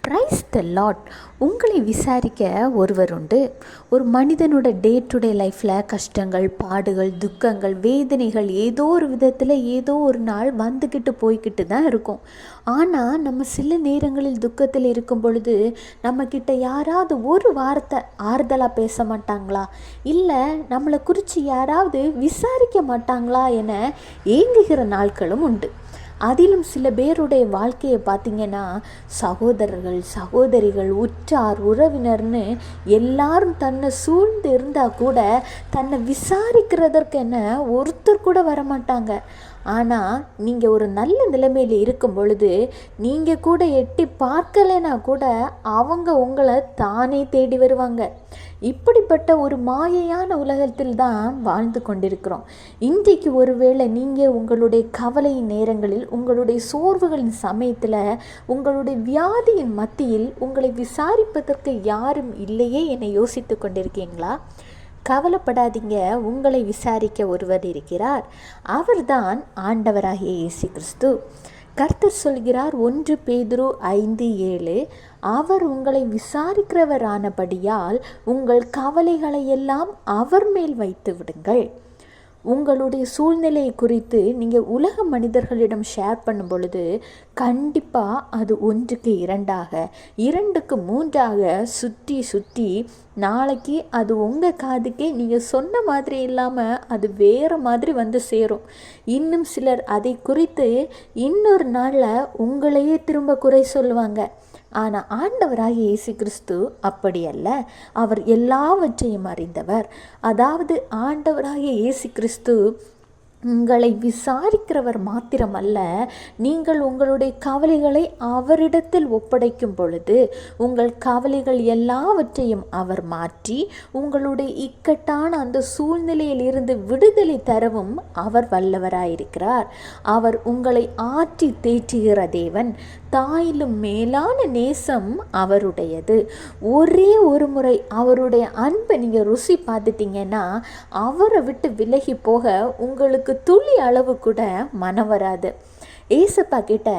Praise the lot. உங்களை விசாரிக்க ஒருவர் உண்டு. ஒரு மனிதனோட டே டு டே லைஃப்பில் கஷ்டங்கள், பாடுகள், துக்கங்கள், வேதனைகள் ஏதோ ஒரு விதத்தில் ஏதோ ஒரு நாள் வந்துக்கிட்டு போய்கிட்டு தான் இருக்கும். ஆனால் நம்ம சில நேரங்களில் துக்கத்தில் இருக்கும் பொழுது நம்மக்கிட்ட யாராவது ஒரு வார்த்தை ஆறுதலாக பேச மாட்டாங்களா, இல்லை நம்மளை குறித்து யாராவது விசாரிக்க மாட்டாங்களா என ஏங்குகிற நாட்களும் உண்டு. அதிலும் சில பேருடைய வாழ்க்கையை பார்த்திங்கன்னா, சகோதரர்கள், சகோதரிகள், உற்றார், உறவினர்னு எல்லாரும் தன்னை சூழ்ந்து இருந்தால் கூட தன்னை விசாரிக்கிறதற்கென ஒருத்தர் கூட வரமாட்டாங்க. ஆனால் நீங்கள் ஒரு நல்ல நிலைமையில் இருக்கும் பொழுது நீங்கள் கூட எட்டி பார்க்கலைன்னா கூட அவங்க உங்களை தானே தேடி வருவாங்க. இப்படிப்பட்ட ஒரு மாயையான உலகத்தில் தான் வாழ்ந்து கொண்டிருக்கிறோம். இன்றைக்கு ஒருவேளை நீங்கள் உங்களுடைய கவலை நேரங்களில், உங்களுடைய சோர்வுகளின் சமயத்தில், உங்களுடைய வியாதியின் மத்தியில் உங்களை விசாரிப்பதற்கு யாரும் இல்லையே என யோசித்து கொண்டிருக்கீங்களா? கவலைப்படாதீங்க, உங்களை விசாரிக்க ஒருவர் இருக்கிறார். அவர்தான் ஆண்டவராகிய இயேசு கிறிஸ்து. கர்த்தர் சொல்கிறார், 1 பேதுரு 5:7, அவர் உங்களை விசாரிக்கிறவரானபடியால் உங்கள் கவலைகளை எல்லாம் அவர் மேல் வைத்து விடுங்கள். உங்களுடைய சூழ்நிலையை குறித்து நீங்கள் உலக மனிதர்களிடம் ஷேர் பண்ணும் பொழுது கண்டிப்பாக அது 1க்கு 2ஆக 2க்கு 3ஆக சுற்றி சுற்றி நாளைக்கு அது உங்கள் காதுக்கே நீங்கள் சொன்ன மாதிரி இல்லாமல் அது வேறு மாதிரி வந்து சேரும். இன்னும் சிலர் அதை குறித்து இன்னொரு நாளில் உங்களையே திரும்ப குறை சொல்லுவாங்க. ஆனால் ஆண்டவராகிய இயேசு கிறிஸ்து அப்படி அல்ல. அவர் எல்லாவற்றையும் அறிந்தவர். அதாவது ஆண்டவராகிய இயேசு கிறிஸ்து உங்களை விசாரிக்கிறவர் மாத்திரமல்ல, நீங்கள் உங்களுடைய கவலைகளை அவரிடத்தில் ஒப்படைக்கும் பொழுது உங்கள் கவலைகள் எல்லாவற்றையும் அவர் மாற்றி உங்களுடைய இக்கட்டான அந்த சூழ்நிலையில் இருந்து விடுதலை தரவும் அவர் வல்லவராயிருக்கிறார். அவர் உங்களை ஆற்றி தேற்றுகிற தேவன். தாயிலும் மேலான நேசம் அவருடையது. ஒரே ஒரு முறை அவருடைய அன்பை நீங்கள் ருசி பார்த்துட்டீங்கன்னா அவரை விட்டு விலகி போக உங்களுக்கு துளி அளவு கூட மனம் வராது. ஏசப்பா கிட்ட,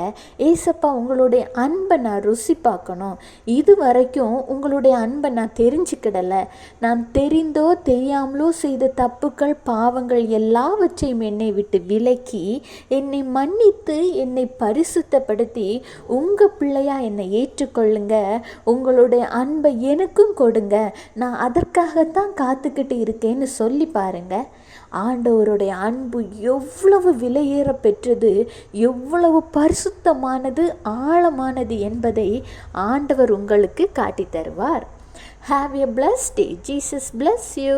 ஏசப்பா உங்களுடைய அன்பை நான் ருசி பார்க்கணும், இது வரைக்கும் உங்களுடைய அன்பை நான் தெரிஞ்சுக்கிடலை, நான் தெரிந்தோ தெரியாமலோ செய்த தப்புக்கள், பாவங்கள் எல்லாவற்றையும் என்னை விட்டு விலக்கி என்னை மன்னித்து என்னை பரிசுத்தப்படுத்தி உங்கள் பிள்ளையாக என்னை ஏற்றுக்கொள்ளுங்க, உங்களுடைய அன்பை எனக்கும் கொடுங்க, நான் அதற்காகத்தான் காத்துக்கிட்டு இருக்கேன்னு சொல்லி பாருங்கள். ஆண்டவருடைய அன்பு எவ்வளவு விலையேற பெற்றது, எவ்வளவு பரிசுத்தமானது, ஆழமானது என்பதை ஆண்டவர் உங்களுக்கு காட்டி தருவார். Have a blessed day. Jesus bless you.